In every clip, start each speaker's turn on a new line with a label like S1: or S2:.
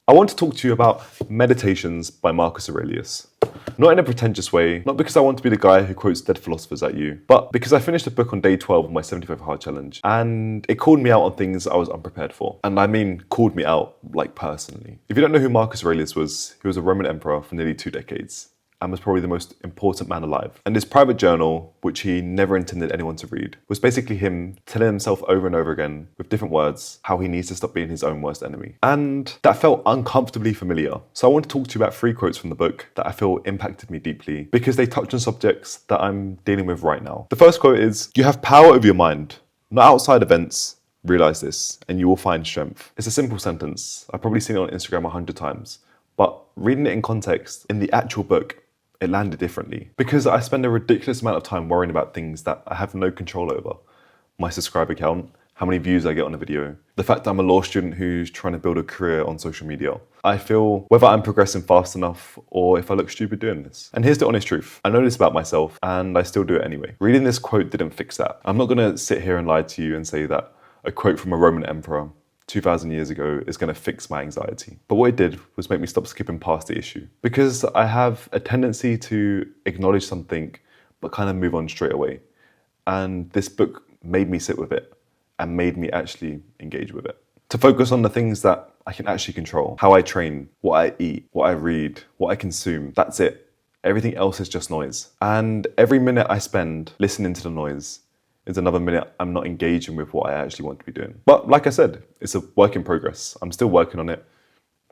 S1: I want to talk to you about Meditations by Marcus Aurelius. Not in a pretentious way, not because I want to be the guy who quotes dead philosophers at you, but because I finished a book on day 12 of my 75 hard challenge, and it called me out on things I was unprepared for. And I mean called me out, like personally. If you don't know who Marcus Aurelius was, he was a Roman emperor for nearly 2 decades. And was probably the most important man alive. And his private journal, which he never intended anyone to read, was basically him telling himself over and over again, with different words, how he needs to stop being his own worst enemy. And that felt uncomfortably familiar. So I want to talk to you about 3 quotes from the book that I feel impacted me deeply, because they touch on subjects that I'm dealing with right now. The first quote is, "You have power over your mind, not outside events. Realize this, and you will find strength." It's a simple sentence. I've probably seen it on Instagram 100 times. But reading it in context, in the actual book, it landed differently. Because I spend a ridiculous amount of time worrying about things that I have no control over. My subscriber count, how many views I get on a video, the fact that I'm a law student who's trying to build a career on social media. I feel whether I'm progressing fast enough or if I look stupid doing this. And here's the honest truth. I know this about myself and I still do it anyway. Reading this quote didn't fix that. I'm not gonna sit here and lie to you and say that a quote from a Roman emperor 2,000 years ago is going to fix my anxiety. But what it did was make me stop skipping past the issue. Because I have a tendency to acknowledge something but kind of move on straight away. And this book made me sit with it and made me actually engage with it. To focus on the things that I can actually control. How I train, what I eat, what I read, what I consume. That's it. Everything else is just noise. And every minute I spend listening to the noise is another minute I'm not engaging with what I actually want to be doing. But like I said, it's a work in progress. I'm still working on it.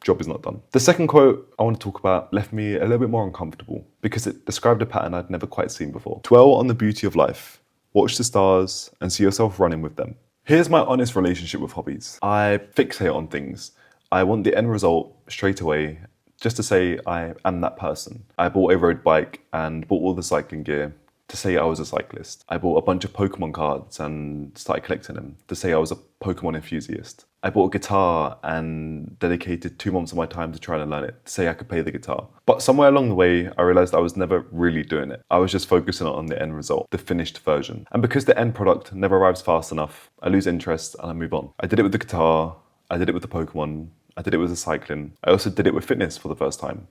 S1: Job is not done. The second quote I want to talk about left me a little bit more uncomfortable because it described a pattern I'd never quite seen before. Dwell on the beauty of life, watch the stars, and see yourself running with them. Here's my honest relationship with hobbies. I fixate on things. I want the end result straight away, just to say I am that person. I bought a road bike and bought all the cycling gear to say I was a cyclist. I bought a bunch of Pokemon cards and started collecting them to say I was a Pokemon enthusiast. I bought a guitar and dedicated 2 months of my time to trying to learn it, to say I could play the guitar. But somewhere along the way, I realized I was never really doing it. I was just focusing on the end result, the finished version. And because the end product never arrives fast enough, I lose interest and I move on. I did it with the guitar, I did it with the Pokemon, I did it with the cycling. I also did it with fitness for the first time.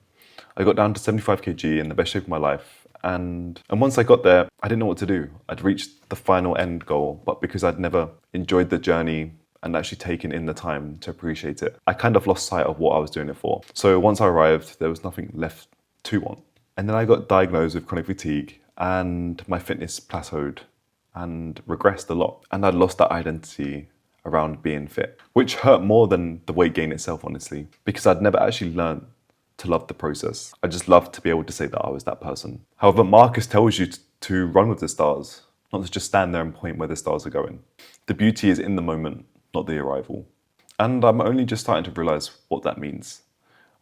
S1: I got down to 75 kg in the best shape of my life. And once I got there, I didn't know what to do. I'd reached the final end goal, but because I'd never enjoyed the journey and actually taken in the time to appreciate it, I kind of lost sight of what I was doing it for. So once I arrived, there was nothing left to want. And then I got diagnosed with chronic fatigue and my fitness plateaued and regressed a lot. And I'd lost that identity around being fit, which hurt more than the weight gain itself, honestly, because I'd never actually learned to love the process. I just loved to be able to say that I was that person. However, Marcus tells you to run with the stars, not to just stand there and point where the stars are going. The beauty is in the moment, not the arrival. And I'm only just starting to realize what that means.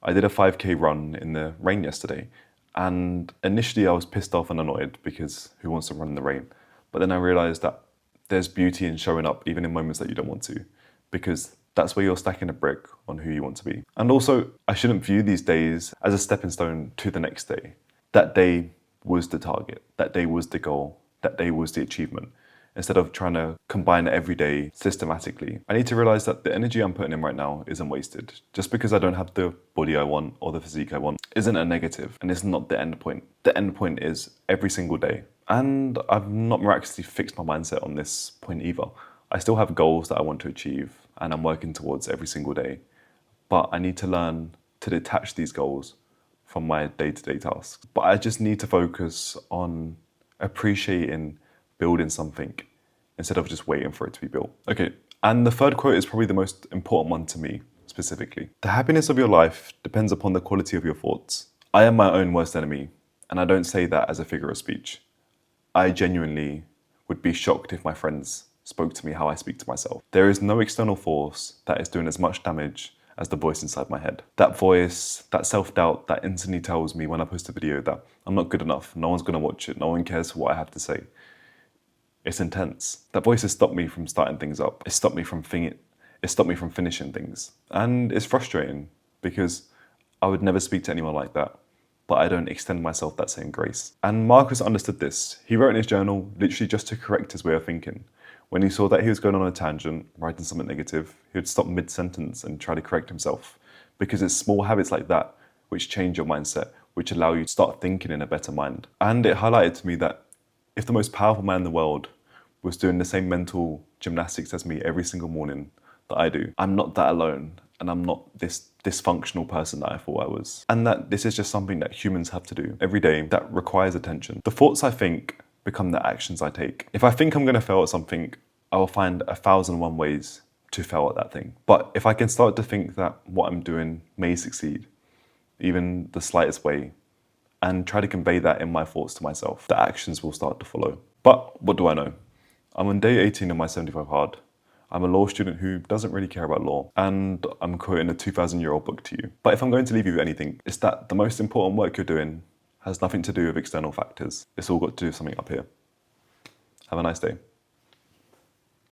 S1: I did a 5K run in the rain yesterday, and initially I was pissed off and annoyed because who wants to run in the rain? But then I realized that there's beauty in showing up even in moments that you don't want to, because that's where you're stacking a brick on who you want to be. And also, I shouldn't view these days as a stepping stone to the next day. That day was the target. That day was the goal. That day was the achievement. Instead of trying to combine it every day systematically, I need to realize that the energy I'm putting in right now isn't wasted. Just because I don't have the body I want or the physique I want isn't a negative, and it's not the end point. The end point is every single day. And I've not miraculously fixed my mindset on this point either. I still have goals that I want to achieve and I'm working towards every single day. But I need to learn to detach these goals from my day-to-day tasks. But I just need to focus on appreciating building something instead of just waiting for it to be built. Okay, and the third quote is probably the most important one to me specifically. The happiness of your life depends upon the quality of your thoughts. I am my own worst enemy, and I don't say that as a figure of speech. I genuinely would be shocked if my friends spoke to me how I speak to myself. There is no external force that is doing as much damage as the voice inside my head. That voice, that self-doubt that instantly tells me when I post a video that I'm not good enough, no one's gonna watch it, no one cares for what I have to say. It's intense. That voice has stopped me from starting things up. It stopped me from finishing things. And it's frustrating because I would never speak to anyone like that, but I don't extend myself that same grace. And Marcus understood this. He wrote in his journal literally just to correct his way of thinking. When he saw that he was going on a tangent, writing something negative, he would stop mid-sentence and try to correct himself because it's small habits like that which change your mindset, which allow you to start thinking in a better mind. And it highlighted to me that if the most powerful man in the world was doing the same mental gymnastics as me every single morning that I do, I'm not that alone, and I'm not this dysfunctional person that I thought I was. And that this is just something that humans have to do every day that requires attention. The thoughts I think become the actions I take. If I think I'm going to fail at something, I will find 1,001 ways to fail at that thing. But if I can start to think that what I'm doing may succeed, even the slightest way, and try to convey that in my thoughts to myself, the actions will start to follow. But what do I know? I'm on day 18 of my 75 hard. I'm a law student who doesn't really care about law, and I'm quoting a 2,000-year-old book to you. But if I'm going to leave you with anything, it's that the most important work you're doing has nothing to do with external factors. It's all got to do with something up here. Have a nice day.